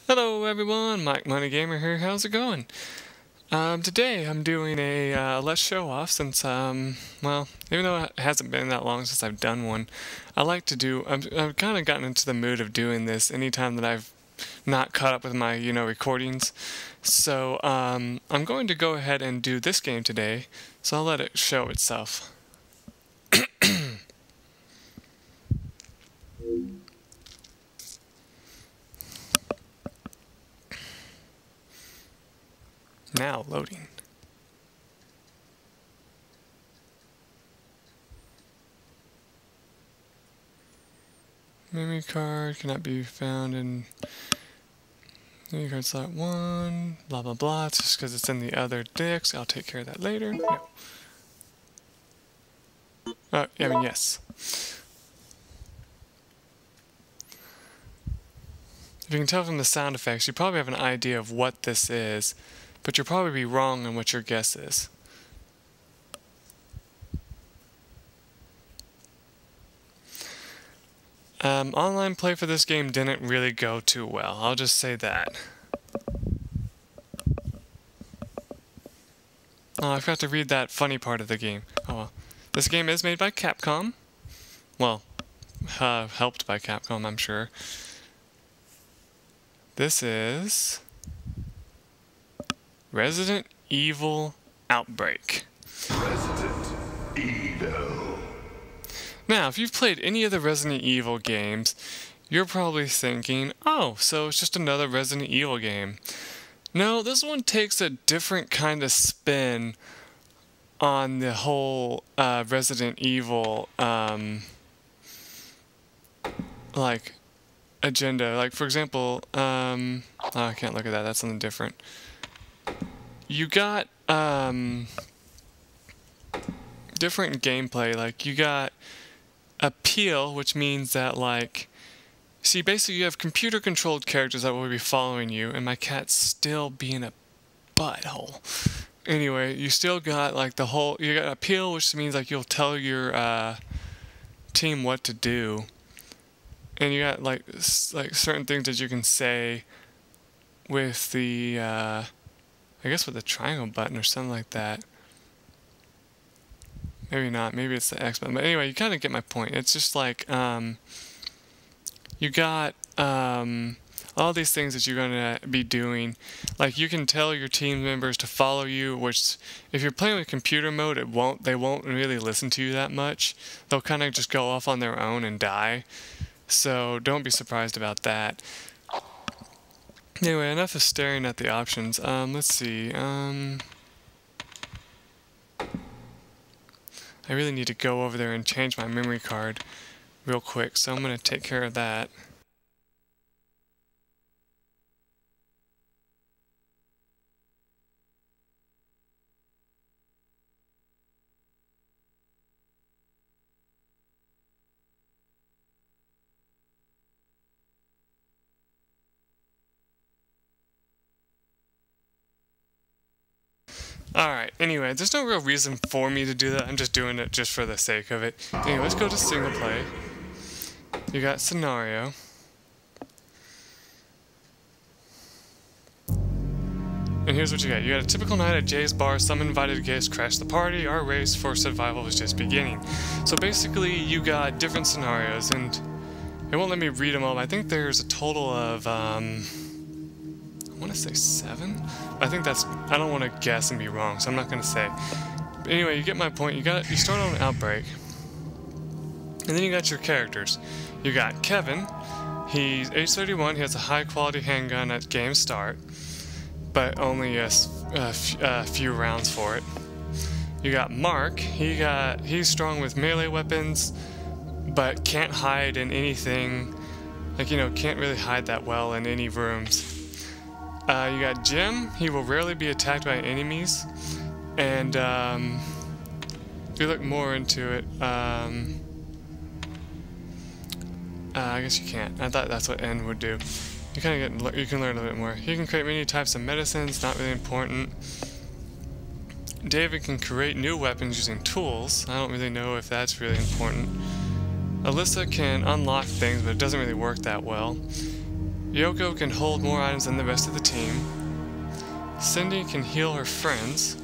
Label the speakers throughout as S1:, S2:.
S1: Hello everyone, MikeMoneyGMR here. How's it going? Today I'm doing a Let's Show Off since, well, even though it hasn't been that long since I've done one, I've kind of gotten into the mood of doing this anytime that I've not caught up with my, recordings. So, I'm going to go ahead and do this game today, so I'll let it show itself. Now loading. Memory card cannot be found in memory card slot 1, blah blah blah. It's just because it's in the other disc. I'll take care of that later. No. Yes. If you can tell from the sound effects, you probably have an idea of what this is, but you'll probably be wrong on what your guess is. Online play for this game didn't really go too well, I'll just say that. Oh, I forgot to read that funny part of the game. Oh well. This game is made by Capcom. Well, helped by Capcom, I'm sure. This is Resident Evil Outbreak.
S2: Resident Evil.
S1: Now, if you've played any of the Resident Evil games, you're probably thinking, oh, so it's just another Resident Evil game. No, this one takes a different kind of spin on the whole Resident Evil agenda. Like, for example, oh, I can't look at that, that's something different. You got different gameplay. Like, you got appeal, which means that, like, see, basically you have computer controlled characters that will be following you, and my cat's still being a butthole. Anyway, you still got like you got appeal, which means like you'll tell your team what to do, and you got like certain things that you can say with the I guess with the triangle button or something like that. Maybe not, maybe it's the X button, but anyway, you kind of get my point. It's just like you got all these things that you're going to be doing. Like, you can tell your team members to follow you, which if you're playing with computer mode, they won't really listen to you that much. They'll kind of just go off on their own and die. So don't be surprised about that. Anyway, enough of staring at the options. Let's see. I really need to go over there and change my memory card real quick, so I'm going to take care of that. Alright, anyway, there's no real reason for me to do that. I'm just doing it just for the sake of it. Anyway, let's go to single play. You got scenario. And here's what you got. You got a typical night at Jay's bar. Some invited guests crashed the party. Our race for survival was just beginning. So basically, you got different scenarios, and it won't let me read them all. I think there's a total of, I want to say 7? I think that's, I don't want to guess and be wrong, so I'm not going to say. But anyway, you get my point. You start on Outbreak, and then you got your characters. You got Kevin. He's age 31. He has a high quality handgun at game start, but only a few rounds for it. You got Mark. He's strong with melee weapons, but can't hide in anything. Like, can't really hide that well in any rooms. You got Jim. He will rarely be attacked by enemies, and if you look more into it, I guess you can't. I thought that's what N would do. You kind of you can learn a little bit more. He can create many types of medicines. Not really important. David can create new weapons using tools. I don't really know if that's really important. Alyssa can unlock things, but it doesn't really work that well. Yoko can hold more items than the rest of the team. Cindy can heal her friends.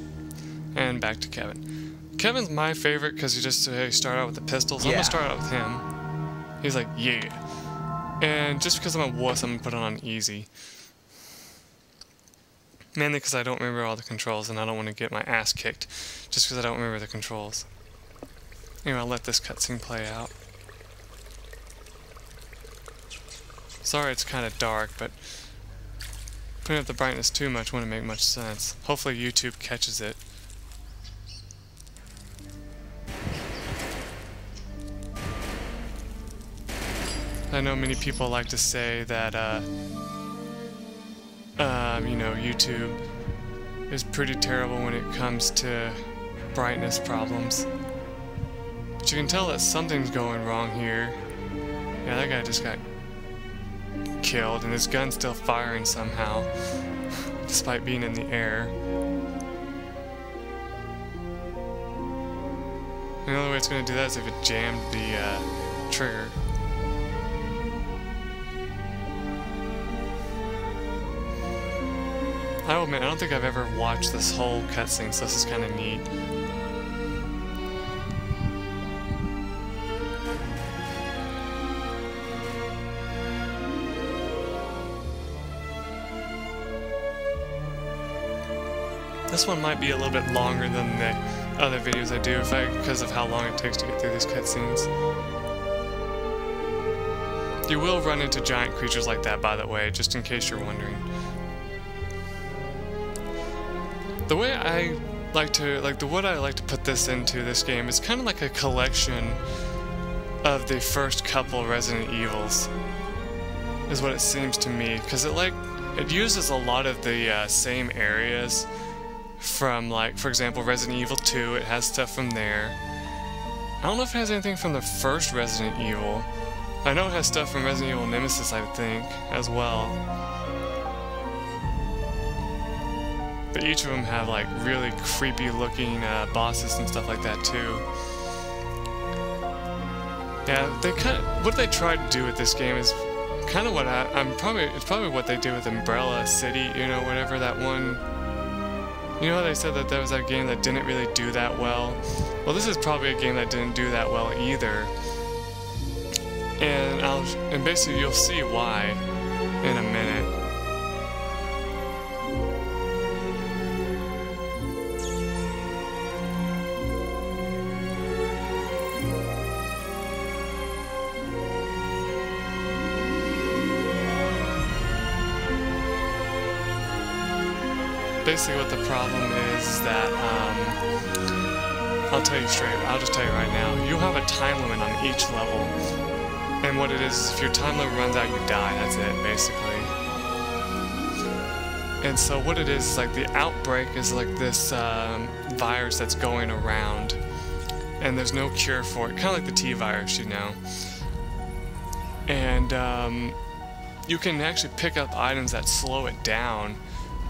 S1: And back to Kevin. Kevin's my favorite because you just start out with the pistols. I'm gonna start out with him. He's like, yeah. And just because I'm a wuss, I'm gonna put it on easy. Mainly because I don't remember all the controls and I don't want to get my ass kicked just because I don't remember the controls. Anyway, I'll let this cutscene play out. Sorry it's kind of dark, but putting up the brightness too much wouldn't make much sense. Hopefully YouTube catches it. I know many people like to say that, you know, YouTube is pretty terrible when it comes to brightness problems. But you can tell that something's going wrong here. Yeah, that guy just got killed, and his gun's still firing somehow, despite being in the air. And the only way it's going to do that is if it jammed the trigger. I will admit, I don't think I've ever watched this whole cutscene, so this is kind of neat. This one might be a little bit longer than the other videos I do because of how long it takes to get through these cutscenes. You will run into giant creatures like that, by the way, just in case you're wondering. The way I like to, what I like to put this into this game is kind of like a collection of the first couple Resident Evils, is what it seems to me, because it uses a lot of the same areas from, like, for example, Resident Evil 2, it has stuff from there. I don't know if it has anything from the first Resident Evil. I know it has stuff from Resident Evil Nemesis, I think, as well. But each of them have, like, really creepy looking bosses and stuff like that, too. Yeah, what they tried to do with this game is kind of what it's probably what they did with Umbrella City, you know, whatever that one. You know how they said that there was that game that didn't really do that well? Well, this is probably a game that didn't do that well either. And basically you'll see why in a minute. Basically what the problem is that, I'll tell you straight, I'll just tell you right now, you'll have a time limit on each level. And what it is, if your time limit runs out, you die, that's it, basically. And so what it is like the Outbreak is like this virus that's going around, and there's no cure for it, kind of like the T-virus, you know. And you can actually pick up items that slow it down.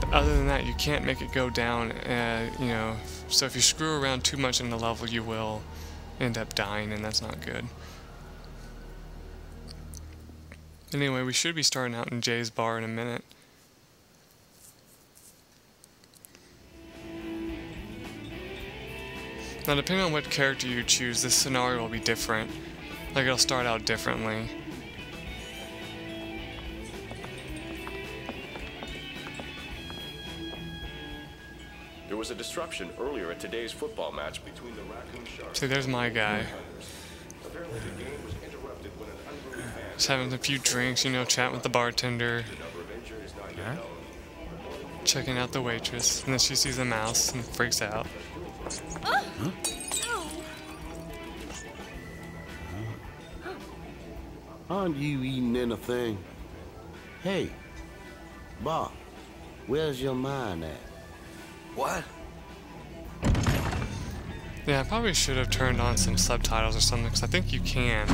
S1: But other than that, you can't make it go down, you know, so if you screw around too much in the level, you will end up dying, and that's not good. Anyway, we should be starting out in Jay's bar in a minute. Now, depending on what character you choose, this scenario will be different. Like, it'll start out differently.
S3: There was a disruption earlier at today's football match between the Raccoon Sharks.
S1: See, there's my guy.
S3: Apparently the game was interrupted when an unruly fan
S1: Just having a few drinks, you know, chatting with the bartender, checking out the waitress, and then she sees a mouse and freaks out.
S4: Aren't you eating anything? Hey, Bob, where's your mind at?
S5: What?
S1: Yeah, I probably should have turned on some subtitles or something, because I think you can.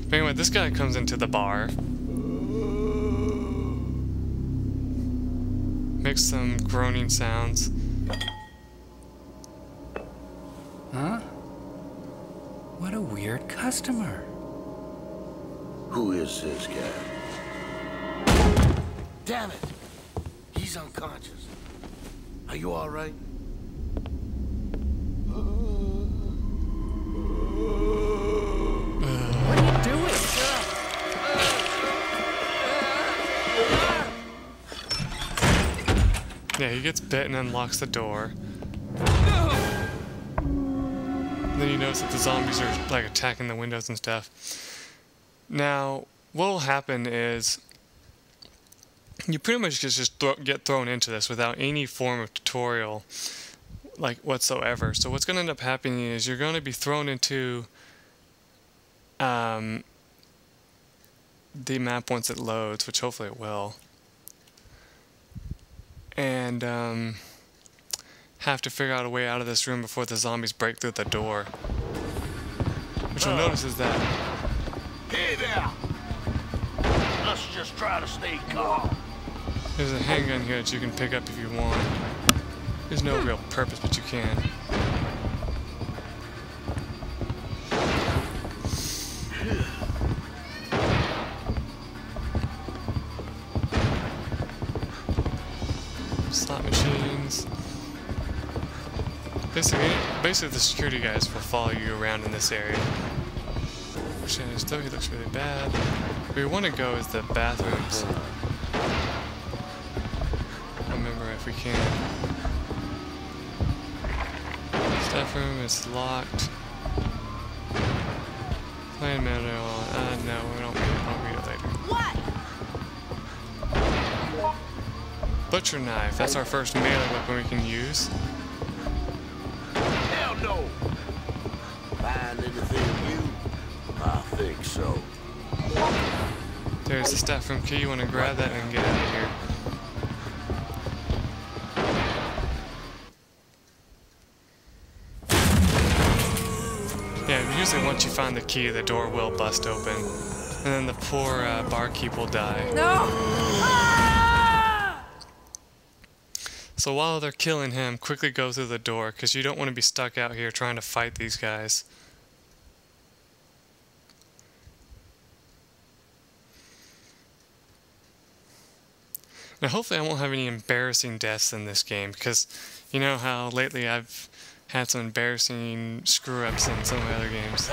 S1: But anyway, this guy comes into the bar. Makes some groaning sounds.
S5: Huh? What a weird customer.
S4: Who is this guy? Damn it! He's unconscious. Are you all right?
S6: What are you doing?
S1: Yeah, he gets bit and unlocks the door. Then you notice that the zombies are like attacking the windows and stuff. Now, what will happen is you pretty much just get thrown into this without any form of tutorial, like whatsoever. So what's going to end up happening is you're going to be thrown into the map once it loads, which hopefully it will, and have to figure out a way out of this room before the zombies break through the door. What you'll notice is that...
S4: Hey there! Let's just try to stay calm.
S1: There's a handgun here that you can pick up if you want. There's no real purpose, but you can. Slot machines. Basically the security guys will follow you around in this area. Which is, though he looks really bad. Where we want to go is the bathrooms. Remember if we can. Staff room is locked. Plan manual. No, we don't read it. I'll read it later.
S6: What?
S1: Butcher knife. That's our first melee weapon we can use.
S4: Hell no! Find anything new? I think so.
S1: There's the staff room key. You want to grab that and get out of here. Yeah, usually once you find the key, the door will bust open. And then the poor barkeep will die.
S6: No!
S1: So while they're killing him, quickly go through the door, because you don't want to be stuck out here trying to fight these guys. Now hopefully I won't have any embarrassing deaths in this game, because you know how lately I've had some embarrassing screw-ups in some of my other games.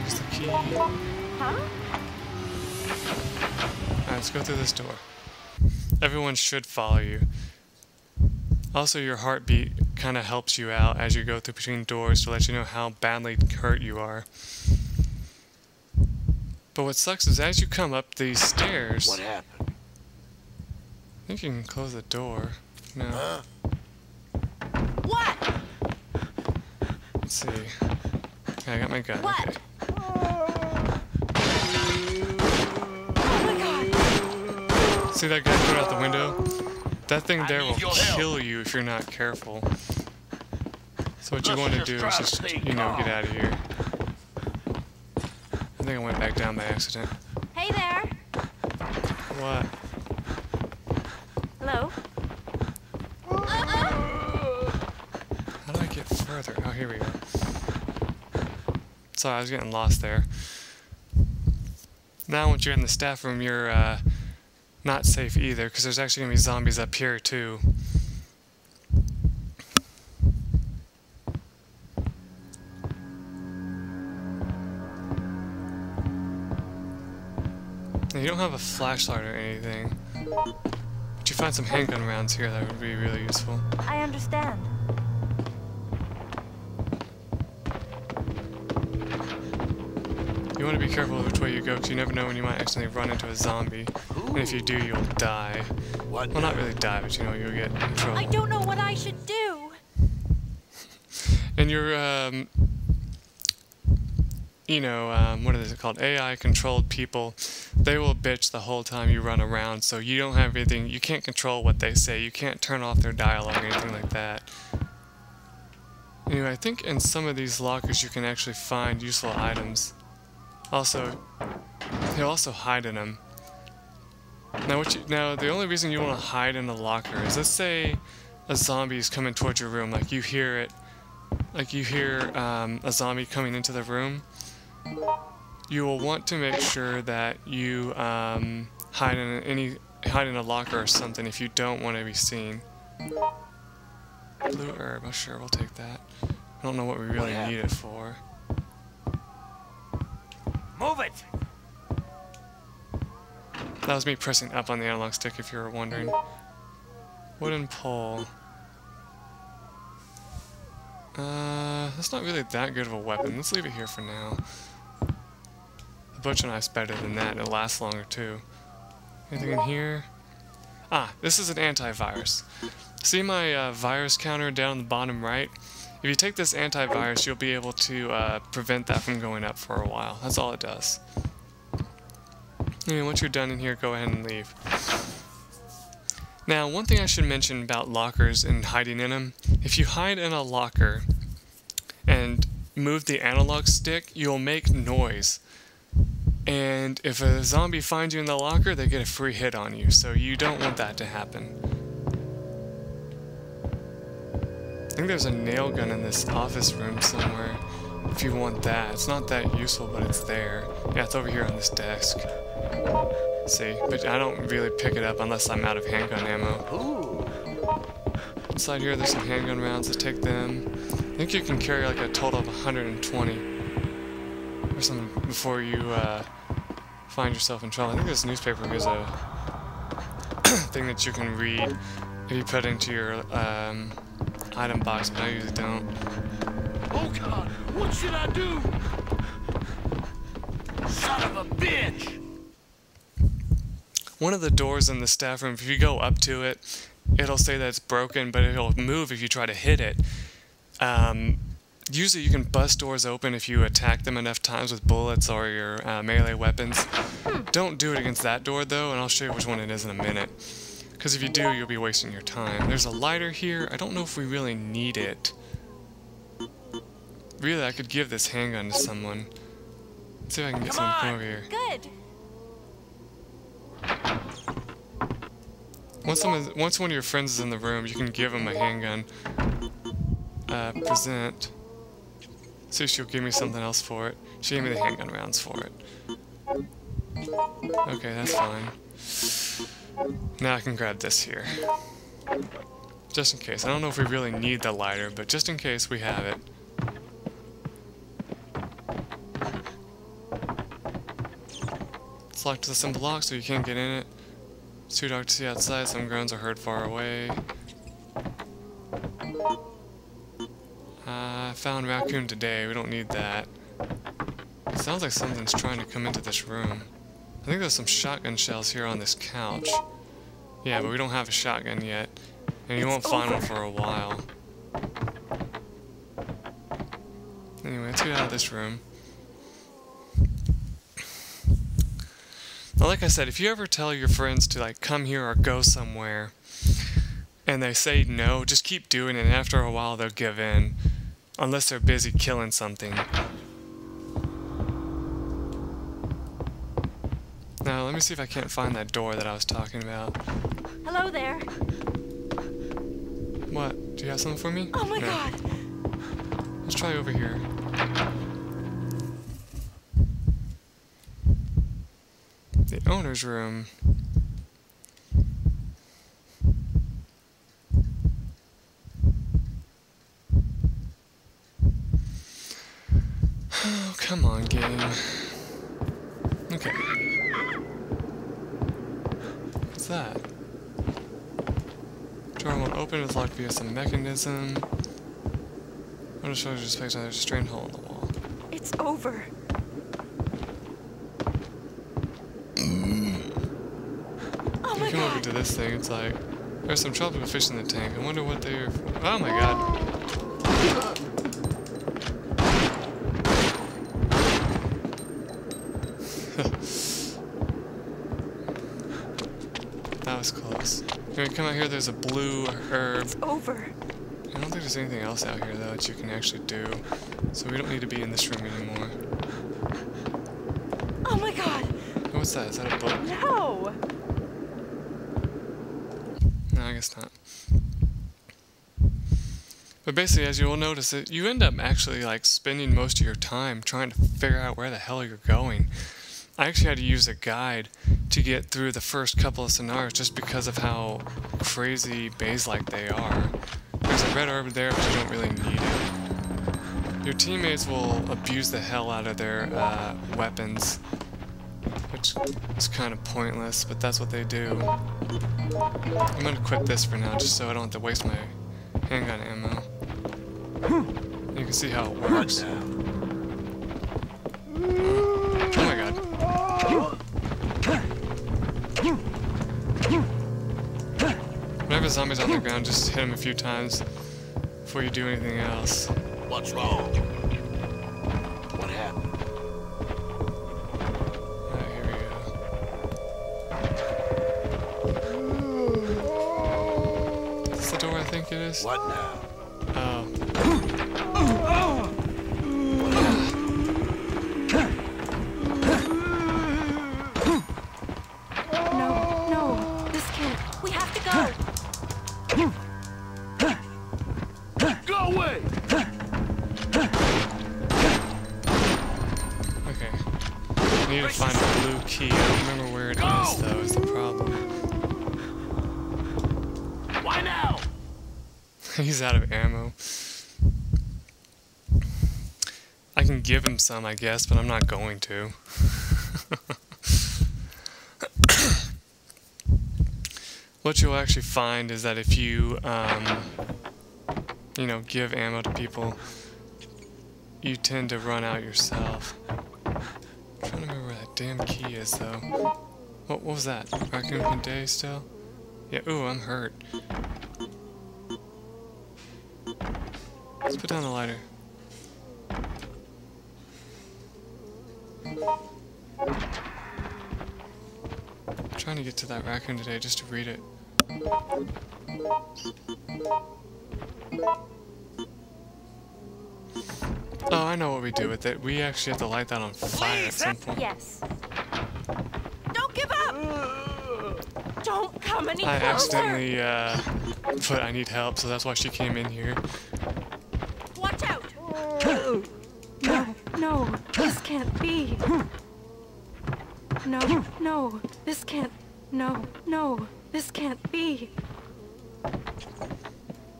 S1: Use the key.
S6: Huh?
S1: Alright, let's go through this door. Everyone should follow you. Also, your heartbeat kind of helps you out as you go through between doors to let you know how badly hurt you are. But what sucks is as you come up these stairs...
S4: What happened?
S1: I think you can close the door. No.
S4: Huh?
S6: What?
S1: Let's see. Okay, I got my gun.
S6: What?
S1: Okay.
S6: Oh my god!
S1: See that guy thrown out the window? That thing there will
S4: need your help.
S1: kill you if you're not careful. So what you want to do is just, you know, get out of here. I think I went back down by accident.
S6: Hey there!
S1: What?
S6: Hello?
S1: How do I get further? Oh, here we go. Sorry, I was getting lost there. Now once you're in the staff room, you're not safe either, because there's actually going to be zombies up here too. Now, you don't have a flashlight or anything, but you find some handgun rounds here that would be really useful.
S6: I understand.
S1: You want to be careful which way you go, because you never know when you might accidentally run into a zombie. And if you do, you'll die.
S4: What?
S1: Well, not really die, but you know, you'll get in trouble.
S6: I don't know what I should do.
S1: And your, you know, what is it called? AI-controlled people, they will bitch the whole time you run around, so you don't have anything, you can't control what they say. You can't turn off their dialogue or anything like that. Anyway, I think in some of these lockers you can actually find useful items. Also, he'll also hide in them. Now, the only reason you want to hide in a locker is, let's say a zombie is coming towards your room, like you hear it, like you hear a zombie coming into the room. you will want to make sure that you hide in a locker or something if you don't want to be seen. Blue herb, oh sure, we'll take that. I don't know what we really need it for.
S4: Move it!
S1: That was me pressing up on the analog stick, if you were wondering. Wooden pole. That's not really that good of a weapon. Let's leave it here for now. The butcher knife's better than that, and it lasts longer too. Anything in here? Ah, this is an antivirus. See my virus counter down on the bottom right? If you take this antivirus, you'll be able to prevent that from going up for a while. That's all it does. Anyway, once you're done in here, go ahead and leave. Now, one thing I should mention about lockers and hiding in them, if you hide in a locker and move the analog stick, you'll make noise. And if a zombie finds you in the locker, they get a free hit on you, so you don't want that to happen. I think there's a nail gun in this office room somewhere, if you want that. It's not that useful, but it's there. Yeah, it's over here on this desk. See, but I don't really pick it up unless I'm out of handgun ammo. Inside here, there's some handgun rounds. Let's take them. I think you can carry like a total of 120 or something before you find yourself in trouble. I think this newspaper is a thing that you can read if you put it into your item box, but I usually don't.
S4: Oh God, what should I do? Son of a bitch!
S1: One of the doors in the staff room, if you go up to it, it'll say that it's broken, but it'll move if you try to hit it. Usually you can bust doors open if you attack them enough times with bullets or your melee weapons. Don't do it against that door though, and I'll show you which one it is in a minute. Because if you do, you'll be wasting your time. There's a lighter here. I don't know if we really need it. Really, I could give this handgun to someone. Let's see if I can get someone to come over here.
S6: Good.
S1: Once one of your friends is in the room, you can give them a handgun. Present. See if she'll give me something else for it. She gave me the handgun rounds for it. Okay, that's fine. Now I can grab this here. Just in case. I don't know if we really need the lighter, but just in case we have it. It's locked to the simple lock, so you can't get in it. It's too dark to see outside. Some groans are heard far away. I found raccoon today. We don't need that. It sounds like something's trying to come into this room. I think there's some shotgun shells here on this couch. Yeah, but we don't have a shotgun yet. And you won't find one for a while. Anyway, let's get out of this room. Now, like I said, if you ever tell your friends to like come here or go somewhere, and they say no, just keep doing it, and after a while they'll give in. Unless they're busy killing something. Now, let me see if I can't find that door that I was talking about.
S6: Hello there.
S1: What? Do you have something for me?
S6: Oh my God.
S1: Let's try over here. The owner's room. Oh, come on, game. Okay. What's that? Door won't open, it's locked via some mechanism. What it shows you just there's a strained hole in the wall.
S6: It's over. Oh my
S1: You come over
S6: God.
S1: to this thing, it's like, there's some tropical fish in the tank. I wonder what they're... Oh my God. That was close. When you come out here, there's a blue herb.
S6: It's over.
S1: I don't think there's anything else out here, though, that you can actually do. So we don't need to be in this room anymore.
S6: Oh my God.
S1: Oh, what's that? Is that a book?
S6: No.
S1: No, I guess not. But basically, as you will notice, you end up actually like spending most of your time trying to figure out where the hell you're going. I actually had to use a guide to get through the first couple of scenarios just because of how crazy maze-like they are. There's a red orb there, but you don't really need it. Your teammates will abuse the hell out of their weapons, which is kind of pointless, but that's what they do. I'm gonna quit this for now, just so I don't have to waste my handgun ammo. You can see how it works. Oh my god. Whenever zombies on the ground, just hit them a few times before you do anything else.
S4: What's wrong? What happened?
S1: Alright, here we go. Is this the door I think it is?
S4: What now?
S1: Oh.
S6: No, this can't. We have to go.
S4: Go away!
S1: Okay. I need to find a blue key. I don't remember where it is, though, is the problem.
S4: Why now?
S1: He's out of ammo. I can give him some, I guess, but I'm not going to. What you'll actually find is that if you, you know, give ammo to people, you tend to run out yourself. I'm trying to remember where that damn key is, though. What was that? Raccoon Day still? Yeah, ooh, I'm hurt. Let's put down the lighter. I'm trying to get to that raccoon today just to read it. Oh, I know what we do with it. We actually have to light that on fire at some point.
S6: Yes. Don't give up! Don't come any
S1: I
S6: closer!
S1: accidentally put I need help, so that's why she came in here.
S6: Watch out! No, this can't be. No, this can't. No, this can't be.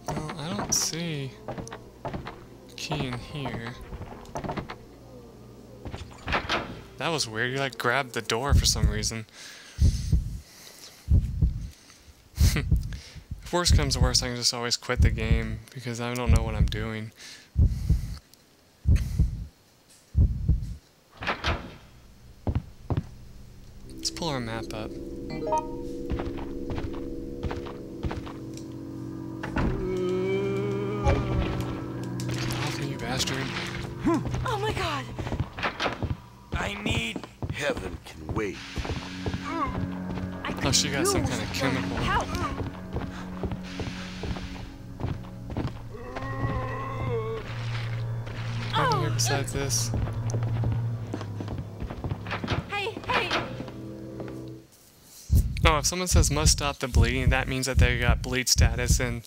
S1: Well, I don't see a key in here. That was weird. You like grabbed the door for some reason. If worse comes to worse, I can just always quit the game because I don't know what I'm doing. Let's pull our map up. Off me, you bastard.
S6: Oh my god!
S4: I need... Heaven can wait.
S1: Oh, she got some kind of chemical.
S6: Help!
S1: Anything here besides this?
S6: Hey!
S1: Oh, if someone says must stop the bleeding, that means that they got bleed status and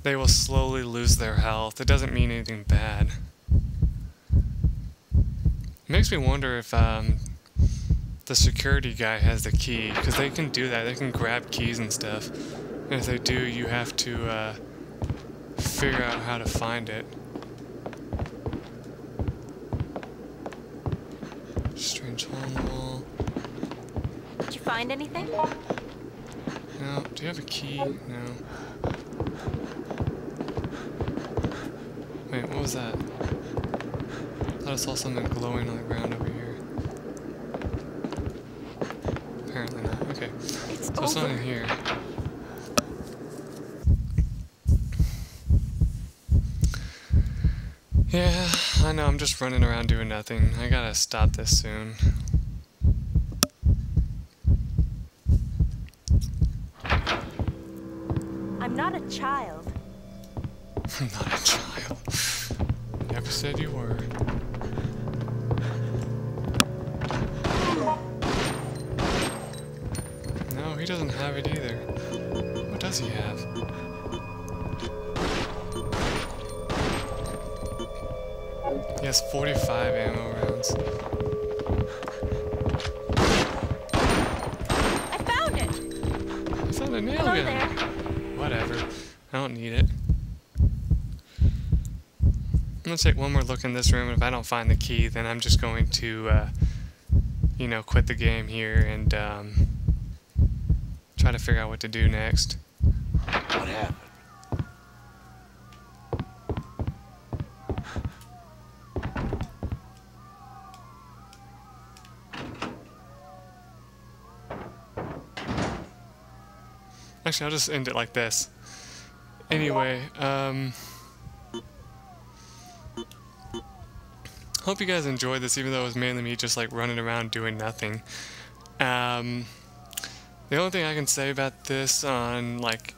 S1: they will slowly lose their health. It doesn't mean anything bad. It makes me wonder if the security guy has the key, because they can do that. They can grab keys and stuff. And if they do, you have to figure out how to find it. Strange hole in the wall.
S6: Did you find anything?
S1: No. Do you have a key? No. Wait, what was that? I thought I saw something glowing on the ground over here. Apparently not. Okay. So it's not in here. Yeah, I know, I'm just running around doing nothing. I gotta stop this soon.
S6: I'm not a child.
S1: I'm not a child. Never said you were. No, he doesn't have it either. What does he have? has 45 ammo rounds.
S6: I found it!
S1: I found a nail
S6: Hello
S1: gun.
S6: there.
S1: Whatever. I don't need it. I'm gonna take one more look in this room, and if I don't find the key, then I'm just going to, you know, quit the game here and try to figure out what to do next.
S4: What happened?
S1: Actually, I'll just end it like this. Anyway, hope you guys enjoyed this, even though it was mainly me just like running around doing nothing. The only thing I can say about this on like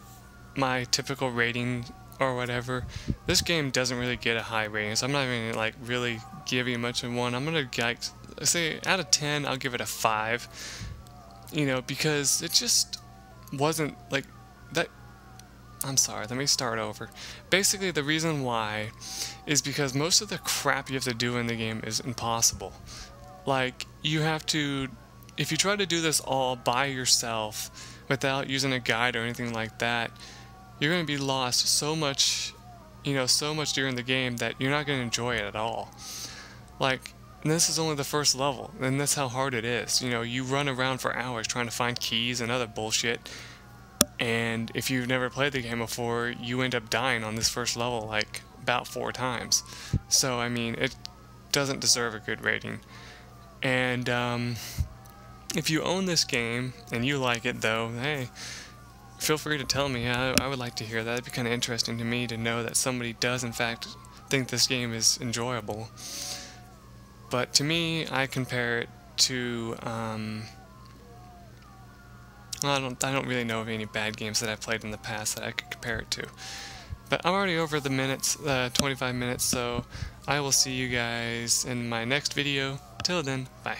S1: my typical rating or whatever, this game doesn't really get a high rating, so I'm not even like really giving much of one. I'm gonna like say out of 10, I'll give it a 5. You know, because it just wasn't like that. I'm sorry, let me start over. Basically, the reason why is because most of the crap you have to do in the game is impossible. Like, you have to, if you try to do this all by yourself without using a guide or anything like that, you're going to be lost so much, you know, so much during the game that you're not going to enjoy it at all. Like, and this is only the first level, and that's how hard it is. You know, you run around for hours trying to find keys and other bullshit, and if you've never played the game before, you end up dying on this first level like about 4 times. So, I mean, it doesn't deserve a good rating. And if you own this game and you like it though, hey, feel free to tell me. I would like to hear that. It'd be kind of interesting to me to know that somebody does in fact think this game is enjoyable. But to me, I compare it to, well, I don't really know of any bad games that I've played in the past that I could compare it to. But I'm already over the minutes, 25 minutes, so I will see you guys in my next video. Till then, bye.